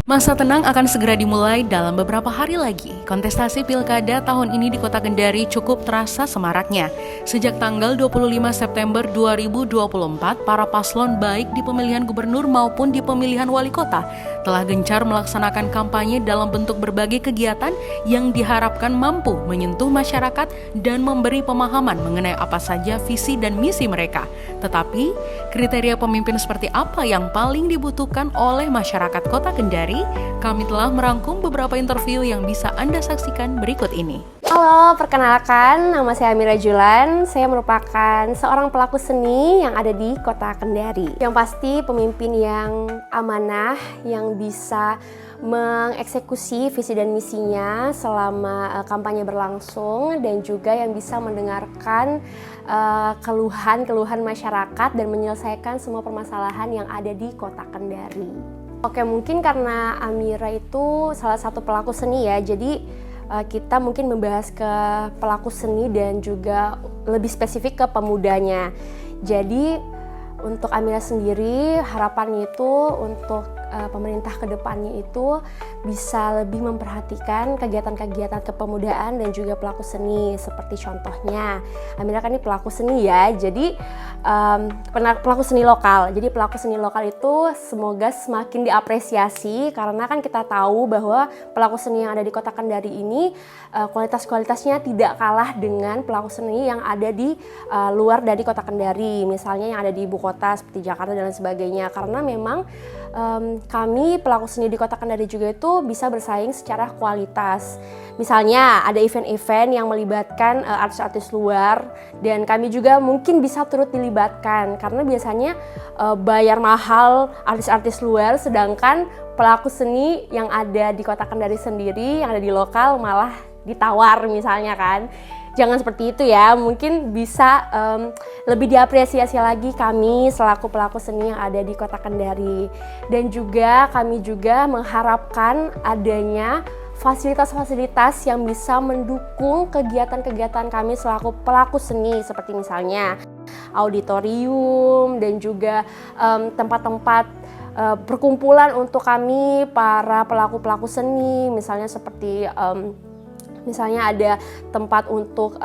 Masa tenang akan segera dimulai dalam beberapa hari lagi. Kontestasi Pilkada tahun ini di Kota Kendari cukup terasa semaraknya. Sejak tanggal 25 September 2024, para paslon baik di pemilihan gubernur maupun di pemilihan wali kota telah gencar melaksanakan kampanye dalam bentuk berbagai kegiatan yang diharapkan mampu menyentuh masyarakat dan memberi pemahaman mengenai apa saja visi dan misi mereka. Tetapi, kriteria pemimpin seperti apa yang paling dibutuhkan oleh masyarakat Kota Kendari? Kami telah merangkum beberapa interview yang bisa Anda saksikan berikut ini. Halo, perkenalkan, nama saya Amira Julan. Saya merupakan seorang pelaku seni yang ada di Kota Kendari. Yang pasti pemimpin yang amanah, yang bisa mengeksekusi visi dan misinya selama kampanye berlangsung, dan juga yang bisa mendengarkan keluhan-keluhan masyarakat dan menyelesaikan semua permasalahan yang ada di Kota Kendari. Oke, mungkin karena Amira itu salah satu pelaku seni ya, jadi kita mungkin membahas ke pelaku seni dan juga lebih spesifik ke pemudanya. Jadi untuk Amira sendiri, harapannya itu untuk pemerintah ke depannya itu bisa lebih memperhatikan kegiatan-kegiatan kepemudaan dan juga pelaku seni. Seperti contohnya, Amira kan ini pelaku seni ya, jadi pelaku seni lokal. Jadi pelaku seni lokal itu semoga semakin diapresiasi, karena kan kita tahu bahwa pelaku seni yang ada di Kota Kendari ini kualitas-kualitasnya tidak kalah dengan pelaku seni yang ada di luar dari Kota Kendari, misalnya yang ada di ibu kota seperti Jakarta dan lain sebagainya. Karena memang kami pelaku seni di Kota Kendari juga itu bisa bersaing secara kualitas. Misalnya ada event-event yang melibatkan artis-artis luar, dan kami juga mungkin bisa turut dilibatkan karena biasanya bayar mahal artis-artis luar, sedangkan pelaku seni yang ada di Kota Kendari sendiri, yang ada di lokal malah ditawar misalnya kan. Jangan seperti itu ya, mungkin bisa lebih diapresiasi lagi kami selaku pelaku seni yang ada di Kota Kendari. Dan juga kami juga mengharapkan adanya fasilitas-fasilitas yang bisa mendukung kegiatan-kegiatan kami selaku pelaku seni, seperti misalnya auditorium dan juga tempat-tempat perkumpulan untuk kami para pelaku-pelaku seni, misalnya seperti misalnya ada tempat untuk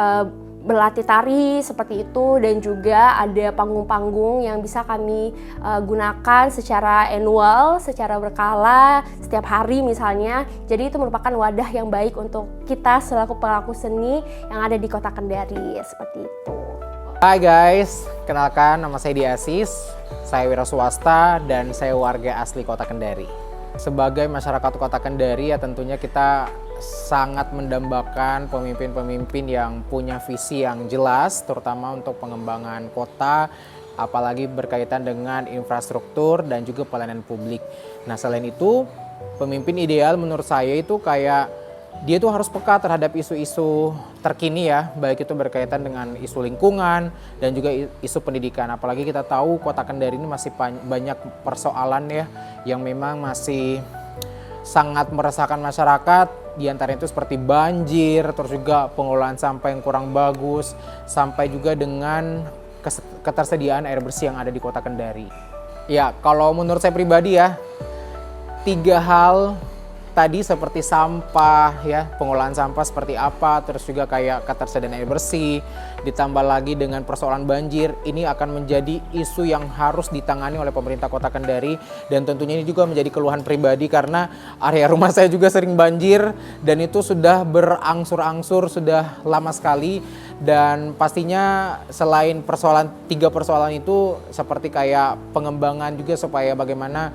berlatih tari seperti itu, dan juga ada panggung-panggung yang bisa kami gunakan secara annual, secara berkala, setiap hari misalnya. Jadi itu merupakan wadah yang baik untuk kita selaku pelaku seni yang ada di Kota Kendari, seperti itu. Hai guys, kenalkan nama saya Diasis, saya wira swasta dan saya warga asli Kota Kendari. Sebagai masyarakat Kota Kendari ya tentunya kita sangat mendambakan pemimpin-pemimpin yang punya visi yang jelas, terutama untuk pengembangan kota, apalagi berkaitan dengan infrastruktur dan juga pelayanan publik. Nah, selain itu, pemimpin ideal menurut saya itu kayak dia tuh harus peka terhadap isu-isu terkini ya, baik itu berkaitan dengan isu lingkungan dan juga isu pendidikan. Apalagi kita tahu Kota Kendari ini masih banyak persoalan ya yang memang masih sangat meresahkan masyarakat. Di antaranya itu seperti banjir, terus juga pengelolaan sampah yang kurang bagus, sampai juga dengan ketersediaan air bersih yang ada di Kota Kendari. Ya, kalau menurut saya pribadi ya, 3 hal tadi seperti sampah ya, pengolahan sampah seperti apa, terus juga kayak ketersediaan air bersih, ditambah lagi dengan persoalan banjir, ini akan menjadi isu yang harus ditangani oleh pemerintah Kota Kendari, dan tentunya ini juga menjadi keluhan pribadi karena area rumah saya juga sering banjir dan itu sudah berangsur-angsur, sudah lama sekali. Dan pastinya selain 3 persoalan itu seperti kayak pengembangan juga supaya bagaimana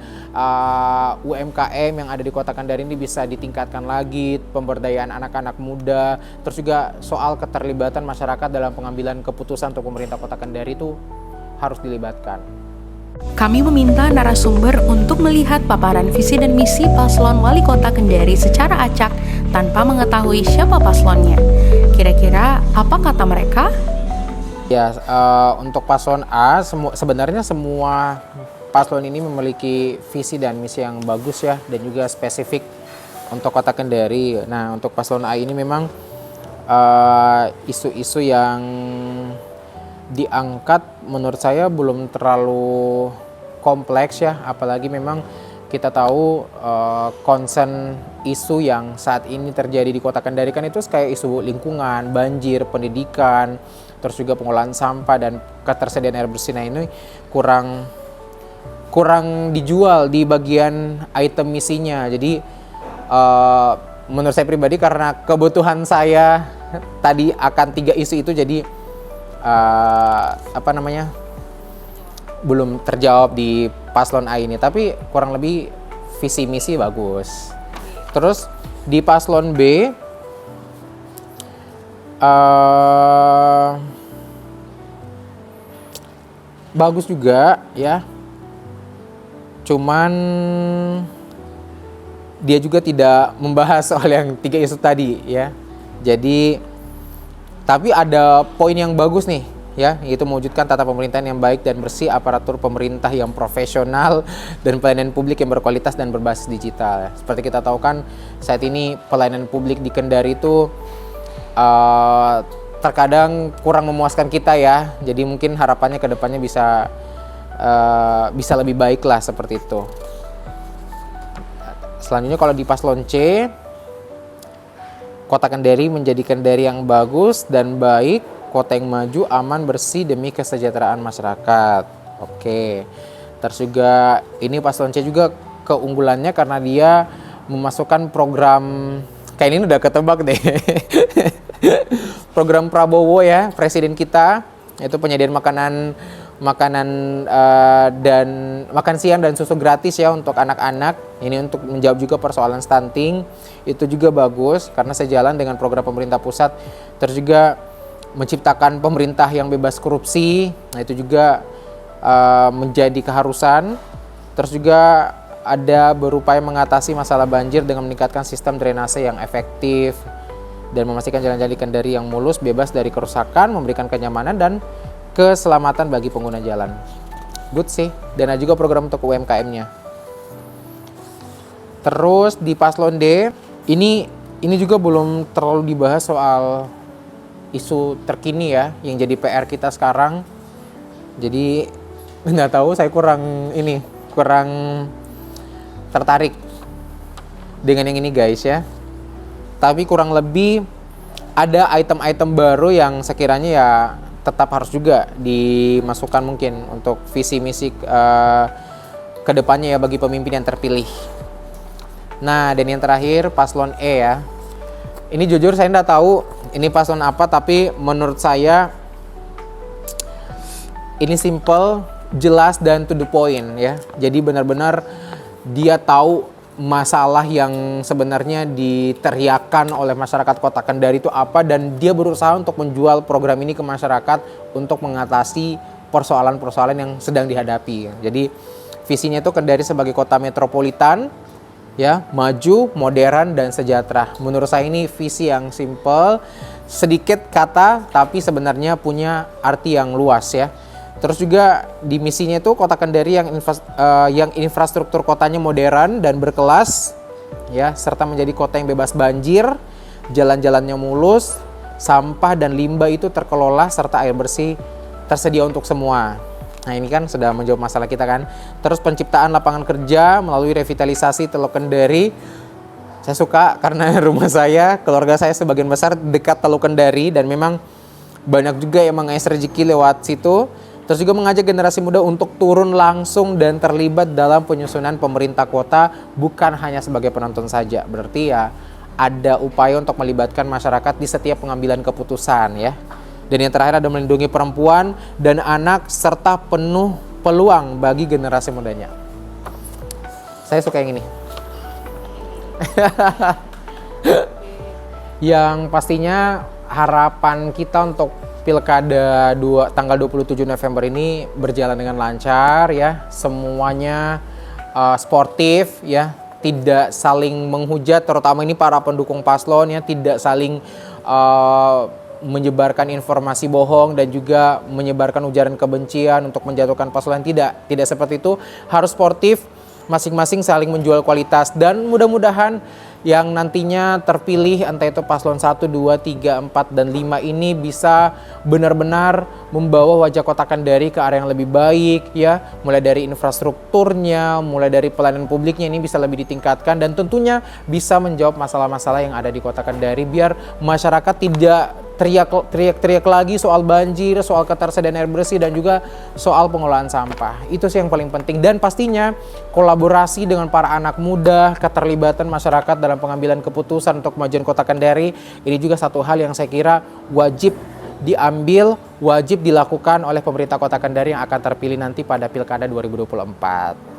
UMKM yang ada di Kota Kendari ini bisa ditingkatkan lagi, pemberdayaan anak-anak muda, terus juga soal keterlibatan masyarakat dalam pengambilan keputusan untuk pemerintah Kota Kendari itu harus dilibatkan. Kami meminta narasumber untuk melihat paparan visi dan misi paslon wali kota Kendari secara acak tanpa mengetahui siapa paslonnya. Kira-kira apa kata mereka? Ya, untuk paslon A, sebenarnya semua paslon ini memiliki visi dan misi yang bagus ya, dan juga spesifik untuk Kota Kendari. Nah, untuk paslon A ini memang isu-isu yang diangkat menurut saya belum terlalu kompleks ya, apalagi memang kita tahu concern isu yang saat ini terjadi di Kota Kendari kan itu kayak isu lingkungan, banjir, pendidikan, terus juga pengolahan sampah dan ketersediaan air bersih. Nah ini kurang dijual di bagian item misinya. Jadi menurut saya pribadi karena kebutuhan saya tadi akan 3 isu itu, jadi belum terjawab di paslon A ini, tapi kurang lebih visi misi bagus. Terus di paslon B bagus juga ya, cuman dia juga tidak membahas soal yang 3 isu tadi ya. Jadi tapi ada poin yang bagus nih ya, yaitu mewujudkan tata pemerintahan yang baik dan bersih, aparatur pemerintah yang profesional, dan pelayanan publik yang berkualitas dan berbasis digital. Seperti kita tahu kan, saat ini pelayanan publik di Kendari itu terkadang kurang memuaskan kita ya. Jadi mungkin harapannya ke depannya bisa lebih baik lah seperti itu. Selanjutnya kalau di paslon C, Kota Kendari menjadi Kendari yang bagus dan baik, kota yang maju, aman, bersih demi kesejahteraan masyarakat. Oke. Terus juga ini paslon C juga keunggulannya karena dia memasukkan program, kayak ini udah ketebak deh. Program Prabowo ya, presiden kita, itu penyediaan makanan dan makan siang dan susu gratis ya untuk anak-anak. Ini untuk menjawab juga persoalan stunting, itu juga bagus karena sejalan dengan program pemerintah pusat. Terus juga menciptakan pemerintah yang bebas korupsi, nah itu juga menjadi keharusan. Terus juga ada berupaya mengatasi masalah banjir dengan meningkatkan sistem drainase yang efektif dan memastikan jalan-jalan di Kendari yang mulus, bebas dari kerusakan, memberikan kenyamanan dan keselamatan bagi pengguna jalan. Good sih. Dan ada juga program untuk UMKM-nya. Terus di paslon D, ini juga belum terlalu dibahas soal isu terkini ya, yang jadi PR kita sekarang. Jadi nggak tahu, saya kurang tertarik dengan yang ini guys ya. Tapi kurang lebih ada item-item baru yang sekiranya ya tetap harus juga dimasukkan mungkin untuk visi misi ke depannya ya bagi pemimpin yang terpilih. Nah, dan yang terakhir paslon E ya. Ini jujur saya nggak tahu ini paslon apa, tapi menurut saya ini simple, jelas dan to the point ya. Jadi benar-benar dia tahu masalah yang sebenarnya diteriakan oleh masyarakat Kota Kendari itu apa, dan dia berusaha untuk menjual program ini ke masyarakat untuk mengatasi persoalan-persoalan yang sedang dihadapi. Jadi visinya itu Kendari sebagai kota metropolitan ya, maju, modern dan sejahtera. Menurut saya ini visi yang simple, sedikit kata tapi sebenarnya punya arti yang luas ya. Terus juga di misinya itu Kota Kendari yang infrastruktur kotanya modern dan berkelas ya, serta menjadi kota yang bebas banjir, jalan-jalannya mulus, sampah dan limbah itu terkelola, serta air bersih tersedia untuk semua. Nah ini kan sudah menjawab masalah kita kan. Terus penciptaan lapangan kerja melalui revitalisasi Teluk Kendari. Saya suka karena rumah saya, keluarga saya sebagian besar dekat Teluk Kendari, dan memang banyak juga yang mengais rezeki lewat situ. Terus juga mengajak generasi muda untuk turun langsung dan terlibat dalam penyusunan pemerintah kota, bukan hanya sebagai penonton saja. Berarti ya ada upaya untuk melibatkan masyarakat di setiap pengambilan keputusan ya. Dan yang terakhir ada melindungi perempuan dan anak serta penuh peluang bagi generasi mudanya. Saya suka yang ini. Yang pastinya harapan kita untuk Pilkada tanggal 27 November ini berjalan dengan lancar ya, semuanya sportif ya, tidak saling menghujat, terutama ini para pendukung paslon ya, tidak saling menyebarkan informasi bohong dan juga menyebarkan ujaran kebencian untuk menjatuhkan paslon. Tidak seperti itu, harus sportif, masing-masing saling menjual kualitas, dan mudah-mudahan yang nantinya terpilih, entah itu paslon 1, 2, 3, 4, dan 5 ini bisa benar-benar membawa wajah Kota Kendari ke arah yang lebih baik ya, mulai dari infrastrukturnya, mulai dari pelayanan publiknya ini bisa lebih ditingkatkan, dan tentunya bisa menjawab masalah-masalah yang ada di Kota Kendari biar masyarakat tidak teriak-teriak lagi soal banjir, soal ketersediaan air bersih, dan juga soal pengelolaan sampah. Itu sih yang paling penting, dan pastinya kolaborasi dengan para anak muda, keterlibatan masyarakat dalam pengambilan keputusan untuk kemajuan Kota Kendari ini juga satu hal yang saya kira wajib diambil, wajib dilakukan oleh pemerintah Kota Kendari yang akan terpilih nanti pada Pilkada 2024.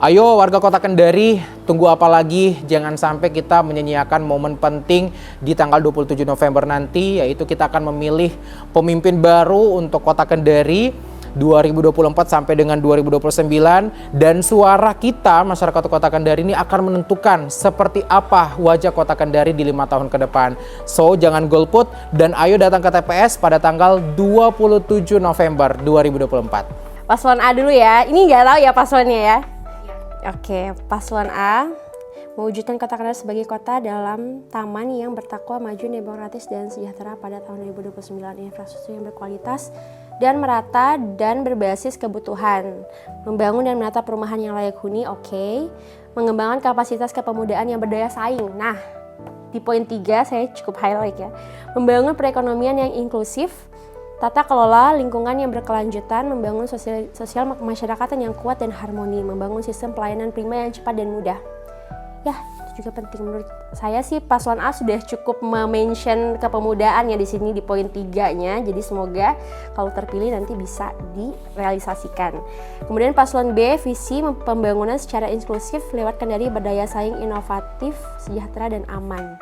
Ayo warga Kota Kendari, tunggu apa lagi? Jangan sampai kita menyanyiakan momen penting di tanggal 27 November nanti, yaitu kita akan memilih pemimpin baru untuk Kota Kendari 2024 sampai dengan 2029, dan suara kita masyarakat Kota Kendari ini akan menentukan seperti apa wajah Kota Kendari di 5 tahun ke depan. So jangan golput dan ayo datang ke TPS pada tanggal 27 November 2024. Paslon A dulu ya, ini nggak tahu ya paslonnya ya. Oke, paslon A mewujudkan Kota Kendari sebagai kota dalam taman yang bertakwa, maju, demokratis, dan sejahtera pada tahun 2029. Infrastruktur yang berkualitas dan merata dan berbasis kebutuhan. Membangun dan menata perumahan yang layak huni, oke. Mengembangkan kapasitas kepemudaan yang berdaya saing. Nah, di poin 3 saya cukup highlight ya. Membangun perekonomian yang inklusif, tata kelola lingkungan yang berkelanjutan, membangun sosial masyarakatan yang kuat dan harmoni, membangun sistem pelayanan prima yang cepat dan mudah. Ya, itu juga penting menurut saya sih. Paslon A sudah cukup mention kepemudaan ya di sini di poin 3-nya. Jadi semoga kalau terpilih nanti bisa direalisasikan. Kemudian paslon B, visi pembangunan secara inklusif lewat Kendari berdaya saing, inovatif, sejahtera, dan aman.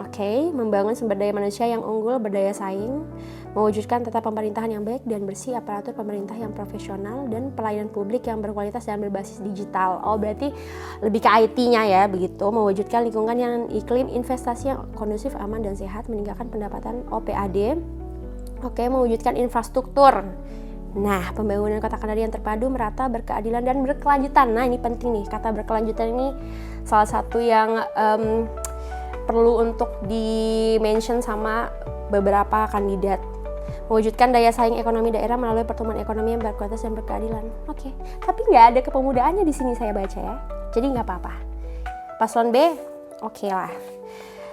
Oke. Membangun sumber daya manusia yang unggul, berdaya saing, mewujudkan tata pemerintahan yang baik dan bersih, aparatur pemerintah yang profesional, dan pelayanan publik yang berkualitas dan berbasis digital. Oh, berarti lebih ke IT-nya ya, begitu. Mewujudkan lingkungan yang iklim investasi yang kondusif, aman, dan sehat, meningkatkan pendapatan OPAD. Oke, mewujudkan infrastruktur. Nah, pembangunan Kota Kendari yang terpadu, merata, berkeadilan, dan berkelanjutan. Nah, ini penting nih, kata berkelanjutan ini salah satu yang perlu untuk di-mention sama beberapa kandidat. Mewujudkan daya saing ekonomi daerah melalui pertumbuhan ekonomi yang berkualitas dan berkeadilan. Oke, tapi nggak ada kepemudaannya di sini saya baca ya. Jadi nggak apa-apa. Paslon B, oke lah.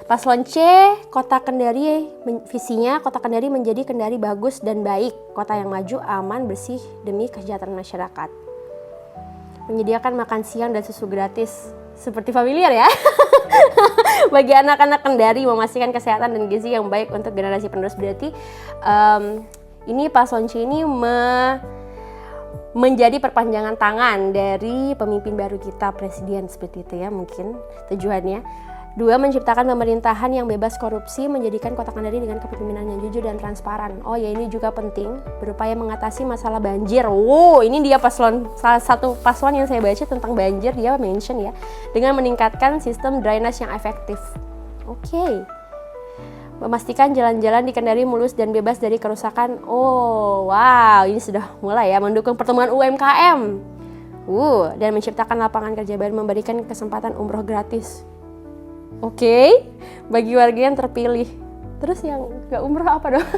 Paslon C, Kota Kendari, visinya Kota Kendari menjadi Kendari bagus dan baik, kota yang maju, aman, bersih demi kesejahteraan masyarakat. Menyediakan makan siang dan susu gratis, seperti familiar ya. Bagi anak-anak Kendari, memastikan kesehatan dan gizi yang baik untuk generasi penerus. Berarti ini paslon C ini menjadi perpanjangan tangan dari pemimpin baru kita, presiden, seperti itu ya mungkin tujuannya. 2, menciptakan pemerintahan yang bebas korupsi, menjadikan Kota Kendari dengan kepemimpinan yang jujur dan transparan. Oh ya, ini juga penting, berupaya mengatasi masalah banjir. Wow, ini dia salah satu paslon yang saya baca tentang banjir, dia mention ya, dengan meningkatkan sistem drainase yang efektif. Oke. Memastikan jalan-jalan di Kendari mulus dan bebas dari kerusakan. Oh, wow, ini sudah mulai ya, mendukung pertumbuhan UMKM. Dan menciptakan lapangan kerja baru, memberikan kesempatan umroh gratis. Oke, bagi warga yang terpilih. Terus yang gak umroh apa dong?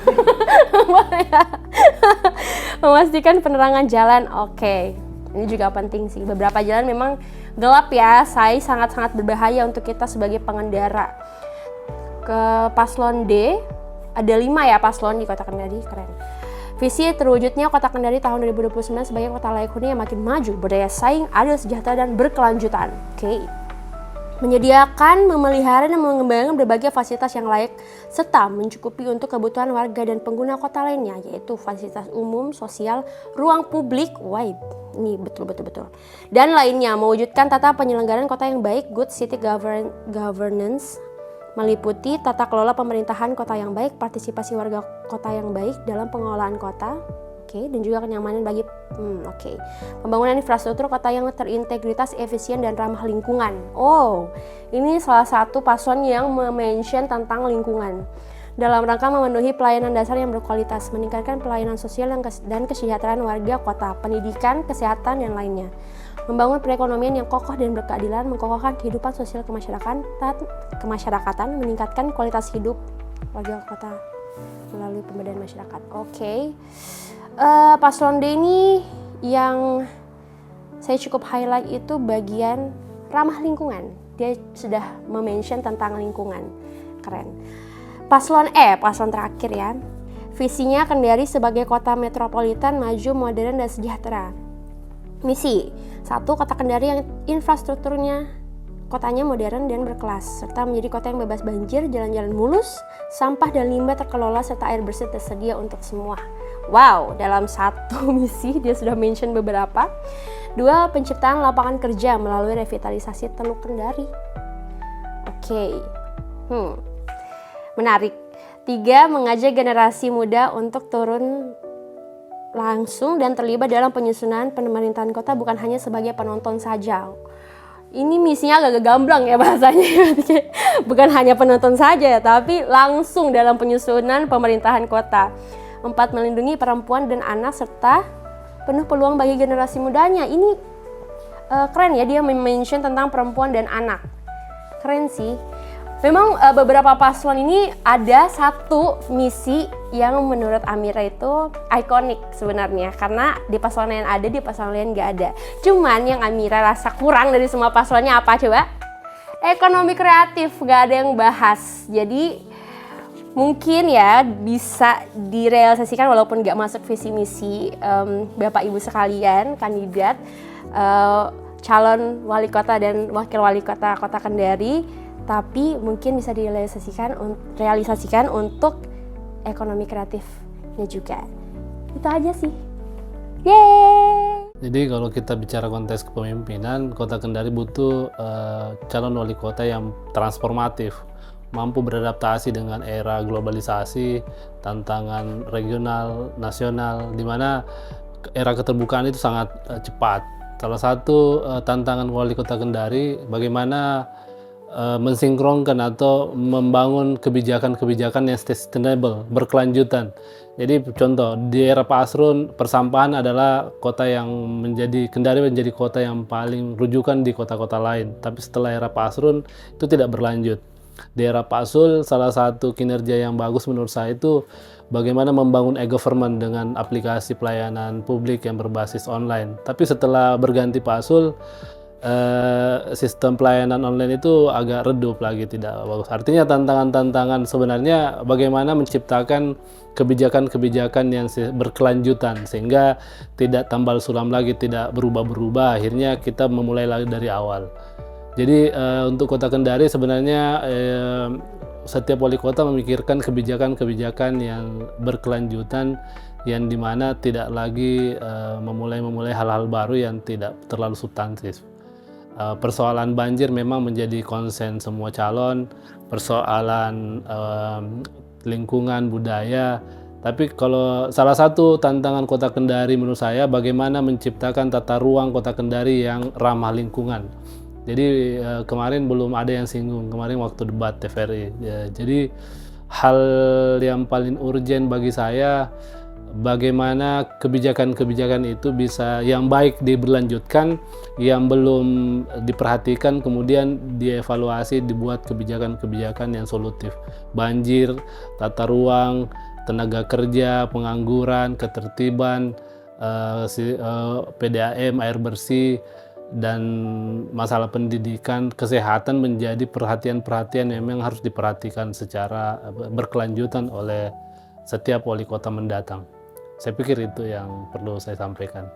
Memastikan penerangan jalan. Oke, ini juga penting sih. Beberapa jalan memang gelap ya, sangat-sangat berbahaya untuk kita sebagai pengendara. Ke paslon D, ada 5 ya paslon di Kota Kendari, keren. Visi terwujudnya Kota Kendari tahun 2029 sebagai kota layak huni yang makin maju, berdaya saing, adil, sejahtera, dan berkelanjutan. Oke. Menyediakan, memelihara, dan mengembangkan berbagai fasilitas yang layak serta mencukupi untuk kebutuhan warga dan pengguna kota lainnya, yaitu fasilitas umum, sosial, ruang publik, ini betul. Dan lainnya, mewujudkan tata penyelenggaraan kota yang baik, good city governance, meliputi tata kelola pemerintahan kota yang baik, partisipasi warga kota yang baik dalam pengelolaan kota. Dan juga kenyamanan bagi pembangunan infrastruktur kota yang terintegritas, efisien, dan ramah lingkungan. Oh, ini salah satu paslon yang mention tentang lingkungan dalam rangka memenuhi pelayanan dasar yang berkualitas, meningkatkan pelayanan sosial dan kesejahteraan warga kota, pendidikan, kesehatan, dan lainnya. membangun perekonomian yang kokoh dan berkeadilan, mengokohkan kehidupan sosial kemasyarakatan, meningkatkan kualitas hidup warga kota melalui pemberdayaan masyarakat. Oke. Paslon D ini yang saya cukup highlight itu bagian ramah lingkungan. Dia sudah mention tentang lingkungan. Keren. Paslon E, paslon terakhir ya. Visinya Kendari sebagai kota metropolitan maju, modern, dan sejahtera. Misi 1. Kota Kendari yang infrastrukturnya kotanya modern dan berkelas, serta menjadi kota yang bebas banjir, jalan-jalan mulus, sampah dan limbah terkelola, serta air bersih tersedia untuk semua. Wow, dalam satu misi dia sudah mention beberapa. 2. Penciptaan lapangan kerja melalui revitalisasi Teluk Kendari. Oke. Menarik. 3. Mengajak generasi muda untuk turun langsung dan terlibat dalam penyusunan pemerintahan kota, bukan hanya sebagai penonton saja. Ini misinya agak gamblang ya bahasanya. Bukan hanya penonton saja ya, tapi langsung dalam penyusunan pemerintahan kota. 4. Melindungi perempuan dan anak serta penuh peluang bagi generasi mudanya. Ini keren ya, dia mention tentang perempuan dan anak. Keren sih. Memang beberapa paslon ini ada satu misi yang menurut Amira itu ikonik sebenarnya, karena di paslon lain ada, di paslon lain nggak ada. Cuman yang Amira rasa kurang dari semua paslonnya apa coba? Ekonomi kreatif, nggak ada yang bahas. Jadi mungkin ya bisa direalisasikan walaupun nggak masuk visi misi Bapak Ibu sekalian kandidat calon wali kota dan wakil wali kota Kota Kendari. Tapi mungkin bisa direalisasikan untuk ekonomi kreatifnya juga. Itu aja sih. Yeay! Jadi kalau kita bicara konteks kepemimpinan, Kota Kendari butuh calon wali kota yang transformatif, mampu beradaptasi dengan era globalisasi, tantangan regional, nasional, di mana era keterbukaan itu sangat cepat. Salah satu tantangan wali kota Kendari bagaimana mensinkronkan atau membangun kebijakan-kebijakan yang sustainable, berkelanjutan. Jadi contoh di era Pak Asrun, persampahan adalah kota yang Kendari menjadi kota yang paling rujukan di kota-kota lain. Tapi setelah era Pak Asrun itu tidak berlanjut. Di era Pak Sul, salah satu kinerja yang bagus menurut saya itu bagaimana membangun e-government dengan aplikasi pelayanan publik yang berbasis online. Tapi setelah berganti Pak Sul, sistem pelayanan online itu agak redup lagi, tidak bagus. Artinya tantangan-tantangan sebenarnya bagaimana menciptakan kebijakan-kebijakan yang berkelanjutan sehingga tidak tambal sulam lagi, tidak berubah-berubah, akhirnya kita memulai lagi dari awal. Jadi untuk Kota Kendari sebenarnya setiap wali kota memikirkan kebijakan-kebijakan yang berkelanjutan, yang dimana tidak lagi memulai hal-hal baru yang tidak terlalu substantif. Persoalan banjir memang menjadi konsen semua calon, persoalan lingkungan, budaya. Tapi kalau salah satu tantangan Kota Kendari menurut saya bagaimana menciptakan tata ruang Kota Kendari yang ramah lingkungan. Jadi kemarin belum ada yang singgung, kemarin waktu debat TVRI. Ya, jadi hal yang paling urgen bagi saya bagaimana kebijakan-kebijakan itu bisa yang baik diberlanjutkan, yang belum diperhatikan kemudian dievaluasi, dibuat kebijakan-kebijakan yang solutif. Banjir, tata ruang, tenaga kerja, pengangguran, ketertiban, PDAM, air bersih, dan masalah pendidikan, kesehatan menjadi perhatian-perhatian yang memang harus diperhatikan secara berkelanjutan oleh setiap wali kota mendatang. Saya pikir itu yang perlu saya sampaikan.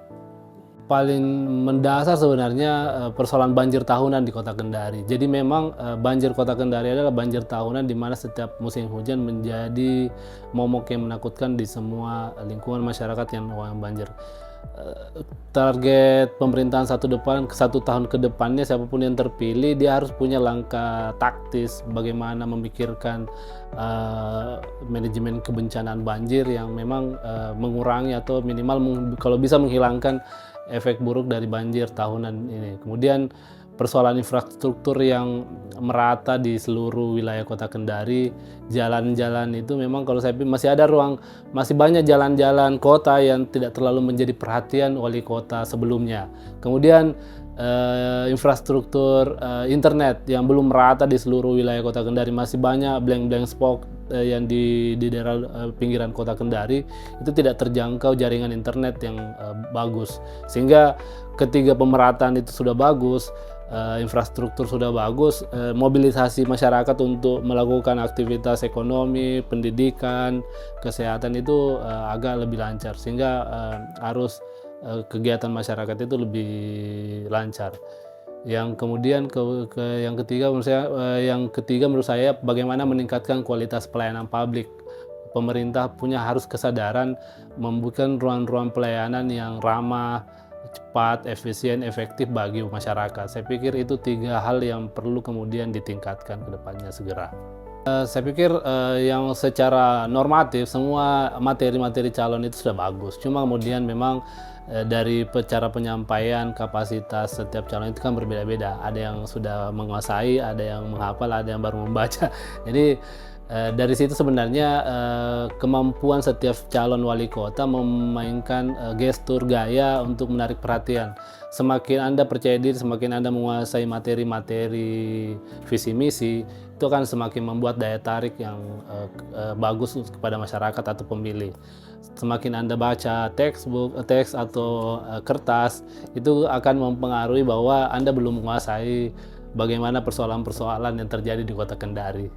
Paling mendasar sebenarnya persoalan banjir tahunan di Kota Kendari. Jadi memang banjir Kota Kendari adalah banjir tahunan di mana setiap musim hujan menjadi momok yang menakutkan di semua lingkungan masyarakat yang banjir. Target pemerintahan satu tahun ke depannya, siapapun yang terpilih dia harus punya langkah taktis bagaimana memikirkan manajemen kebencanaan banjir yang memang mengurangi atau minimal kalau bisa menghilangkan efek buruk dari banjir tahunan ini. Kemudian persoalan infrastruktur yang merata di seluruh wilayah Kota Kendari, jalan-jalan itu memang kalau saya pikir masih banyak jalan-jalan kota yang tidak terlalu menjadi perhatian wali kota sebelumnya. Kemudian infrastruktur internet yang belum merata di seluruh wilayah Kota Kendari. Masih banyak blank spot yang di daerah pinggiran Kota Kendari itu tidak terjangkau jaringan internet yang bagus. Sehingga ketika pemerataan itu sudah bagus, infrastruktur sudah bagus, mobilisasi masyarakat untuk melakukan aktivitas ekonomi, pendidikan, kesehatan itu agak lebih lancar, sehingga arus kegiatan masyarakat itu lebih lancar. Yang kemudian yang ketiga menurut saya bagaimana meningkatkan kualitas pelayanan publik. Pemerintah harus kesadaran membuat ruang-ruang pelayanan yang ramah, cepat, efisien, efektif bagi masyarakat. Saya pikir itu 3 hal yang perlu kemudian ditingkatkan ke depannya segera. Saya pikir yang secara normatif semua materi-materi calon itu sudah bagus. Cuma kemudian memang dari cara penyampaian kapasitas setiap calon itu kan berbeda-beda. Ada yang sudah menguasai, ada yang menghafal, ada yang baru membaca. Jadi dari situ sebenarnya kemampuan setiap calon wali kota memainkan gestur gaya untuk menarik perhatian. Semakin Anda percaya diri, semakin Anda menguasai materi-materi visi misi, itu akan semakin membuat daya tarik yang bagus kepada masyarakat atau pemilih. Semakin Anda baca teks atau kertas, itu akan mempengaruhi bahwa Anda belum menguasai bagaimana persoalan-persoalan yang terjadi di Kota Kendari.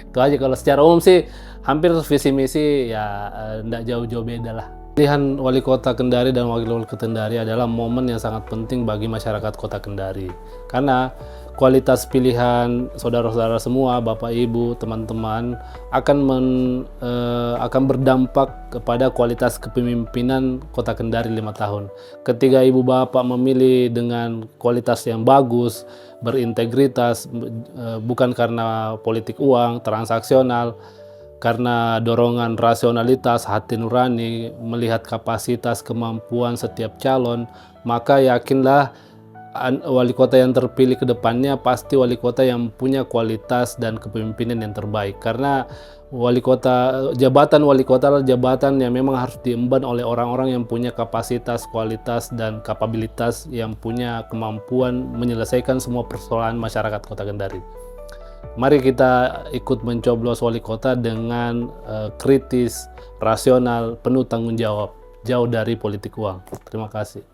Itu aja. Kalau secara umum sih hampir visi misi ya enggak jauh-jauh beda lah. Pilihan wali kota Kendari dan wakil wali kota Kendari adalah momen yang sangat penting bagi masyarakat Kota Kendari. Karena kualitas pilihan saudara-saudara semua, Bapak Ibu, teman-teman akan berdampak kepada kualitas kepemimpinan Kota Kendari 5 tahun. Ketika Ibu Bapak memilih dengan kualitas yang bagus, berintegritas, bukan karena politik uang, transaksional, karena dorongan rasionalitas, hati nurani, melihat kapasitas, kemampuan setiap calon, maka yakinlah wali kota yang terpilih ke depannya pasti wali kota yang punya kualitas dan kepemimpinan yang terbaik. Karena jabatan wali kota adalah jabatan yang memang harus diemban oleh orang-orang yang punya kapasitas, kualitas, dan kapabilitas, yang punya kemampuan menyelesaikan semua persoalan masyarakat Kota Kendari. Mari kita ikut mencoblos wali kota dengan kritis, rasional, penuh tanggung jawab, jauh dari politik uang. Terima kasih.